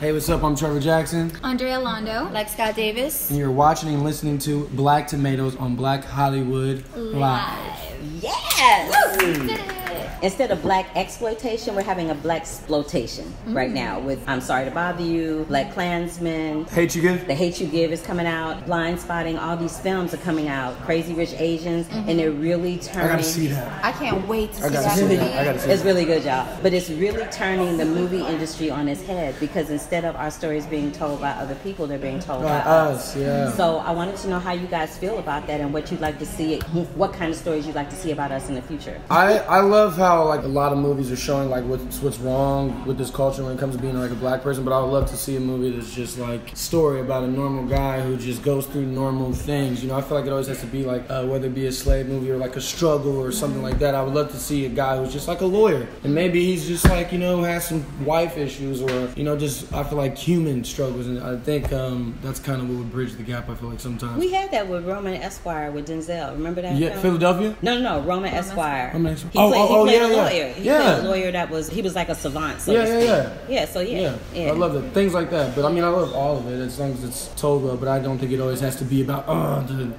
Hey, what's up? I'm Trevor Jackson. Andrea Londo Lex Davis. And you're watching and listening to Black Tomatoes on Black Hollywood Live. Yes! Woo! Did it. Instead of black exploitation, we're having a black exploitation right now with I'm Sorry to Bother You, Black Klansman. Hate You Give? The Hate You Give is coming out. Blind Spotting, all these films are coming out. Crazy Rich Asians, and they're really turning. I gotta see that. I can't wait to see I that gotta see movie. that. I gotta see It's that. really good, y'all. But it's really turning the movie industry on its head because instead of our stories being told by other people, they're being told by us. Yeah. So I wanted to know how you guys feel about that and what you'd like to see, what kind of stories you'd like to see about us in the future. I love how like a lot of movies are showing like what's wrong with this culture when it comes to being like a black person, but I would love to see a movie that's just like a story about a normal guy who just goes through normal things. You know, I feel like it always has to be like whether it be a slave movie or like a struggle or something like that. I would love to see a guy who's just like a lawyer and maybe he's just like, you know, has some wife issues or, you know, just I feel like human struggles, and I think that's kind of what would bridge the gap. I feel like sometimes We had that with Roman Esquire with Denzel. Remember that? yeah, film? Philadelphia. No, Roman Esquire. Roman He Esquire. played, Oh, he played yeah, a yeah. lawyer. He Yeah. played a lawyer that was, he was like a savant, so to speak. Yeah, so yeah. I love it. Things like that. But I mean, I love all of it as long as it's told well. But I don't think it always has to be about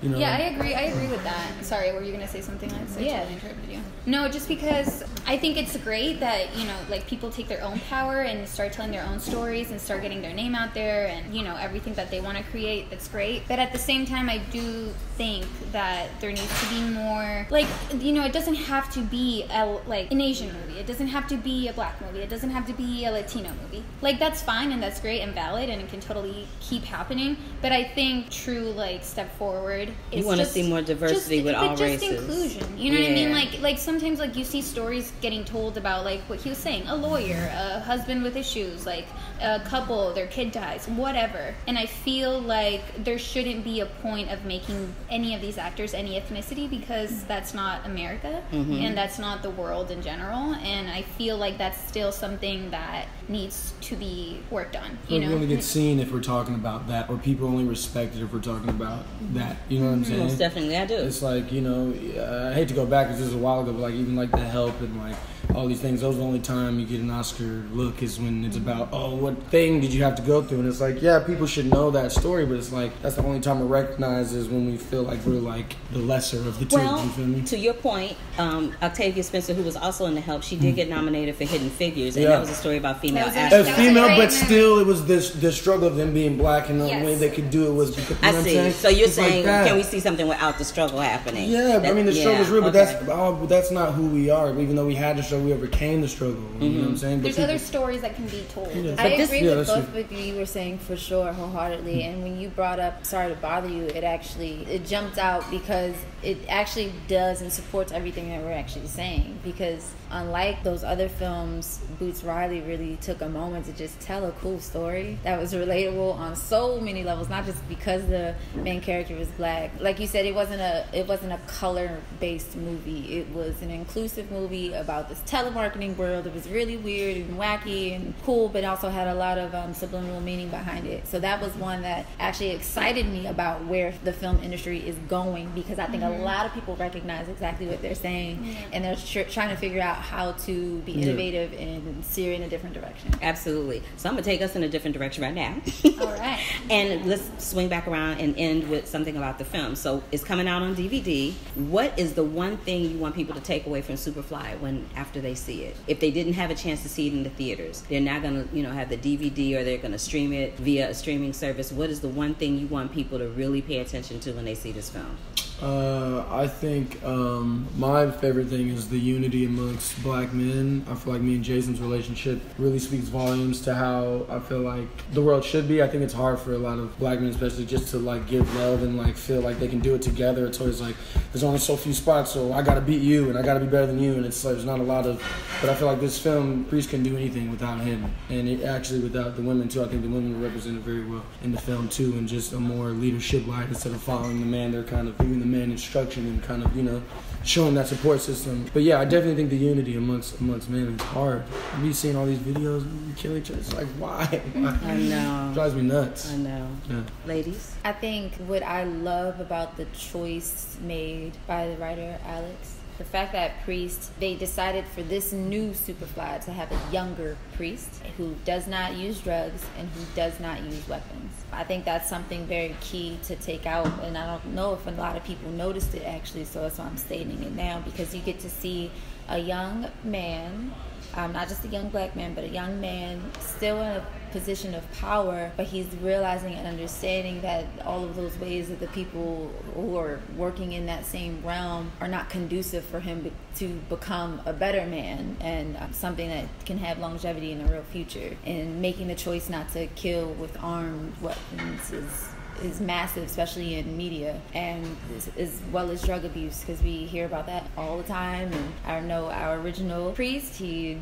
you know. Yeah, I agree with that. Sorry, were you gonna say something else? Yeah. I totally interrupted you. No, just because I think it's great that, you know, like people take their own power and start telling their own stories and start getting their name out there and, you know, everything that they want to create. That's great. But at the same time, I do think that there needs to be more, like, you know, it doesn't have to be like an Asian movie. It doesn't have to be a black movie. It doesn't have to be a Latino movie. Like, that's fine and that's great and valid and it can totally keep happening. But I think true, like, step forward is You want to just, see more diversity with all races. just inclusion. You know what I mean? Like sometimes, like, you see stories getting told about, like, what he was saying, a lawyer, a husband with issues, like, a couple, their kid dies, whatever. And I feel like there shouldn't be a point of making any of these actors any ethnicity because that's not America and that's not the world in general. And I feel like that's still something that needs to be worked on. You know, we only get seen if we're talking about that, or people only respect it if we're talking about that. You know what I'm saying? Most definitely, I do. It's like, you know, I hate to go back because this is a while ago, but like even like The Help and like all these things, those are the only time you get an Oscar look is when it's about, oh, what thing did you have to go through? And it's like, yeah, people should know that story, but it's like that's the only time it recognizes when we feel like we're like the lesser of the two. Well, you feel me? to your point, Octavia Spencer, who was also in The Help, she did get nominated for Hidden Figures, and Yeah. that was a story about female That was a- actors. As female, great but movie. still, it was the struggle of them being black, and the Yes. way they could do it was because. You know I what I'm see. saying? So you're It's like saying, that. can we see something without the struggle happening? Yeah, but I mean the struggle's real, but okay. that's not who we are. Even though we had the struggle, we overcame the struggle. You know what I'm saying? But there's people- other stories that can be told. Yeah. I But this- agree yeah, with that's both of you were saying for sure, wholeheartedly. Mm-hmm. And when you brought up Sorry to Bother You, it jumped out because it actually does and supports everything that we're actually saying. Because unlike those other films, Boots Riley really took a moment to just tell a cool story that was relatable on so many levels, not just because the main character was black. Like you said, it wasn't a color-based movie. It was an inclusive movie about this telemarketing world. It was really weird and wacky and cool, but also had a lot of subliminal meaning behind it. So that was one that actually excited me about where the film industry is going, because I think a lot of people recognize exactly what they're saying, and they're trying to figure out how to be innovative and steer in a different direction. Absolutely. So I'm going to take us in a different direction right now. All right. And let's swing back around and end with something about the film. So it's coming out on DVD. What is the one thing you want people to take away from Superfly after they see it? If they didn't have a chance to see it in the theaters, they're not going to, have the DVD, or they're going to stream it via a streaming service. What is the one thing you want people to really pay attention to when they see this film? I think my favorite thing is the unity amongst black men. I feel like me and Jason's relationship really speaks volumes to how I feel like the world should be. I think it's hard for a lot of black men, especially, just to like give love and like feel like they can do it together. It's always like there's only so few spots, so I gotta beat you and I gotta be better than you, and it's like there's not a lot of. But I feel like this film, Priest couldn't do anything without him, and it actually without the women too. I think the women were represented very well in the film too, and just a more leadership light instead of following the man. They're kind of giving the man instruction and kind of showing that support system. But yeah, I definitely think the unity amongst men is hard. Me seeing all these videos, we kill each other. It's like, why? I know. It drives me nuts. I know. Yeah. Ladies? I think what I love about the choice made by the writer Alex the fact that Priest, they decided for this new Superfly to have a younger Priest who does not use drugs and who does not use weapons. I think that's something very key to take out, and I don't know if a lot of people noticed it actually, so that's why I'm stating it now, because you get to see a young man, not just a young black man, but a young man still in a position of power, but he's realizing and understanding that all of those ways that the people who are working in that same realm are not conducive for him to become a better man and something that can have longevity in the real future. And making the choice not to kill with armed weapons is massive, especially in media, and as well as drug abuse, because we hear about that all the time. And I know our original Priest, he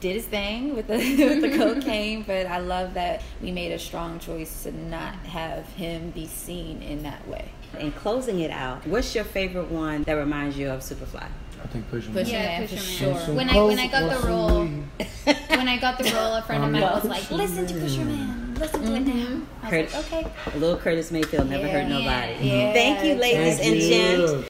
did his thing with the cocaine, but I love that we made a strong choice to not have him be seen in that way. In closing it out, what's your favorite one that reminds you of Superfly? I think Pusha Pusha Man. Man for sure. When I got the role, a friend of mine was like, "Listen to Pusha Man, listen to it now." I was like, "Okay." Little Curtis Mayfield never hurt nobody. Yeah. Thank you, ladies and gents.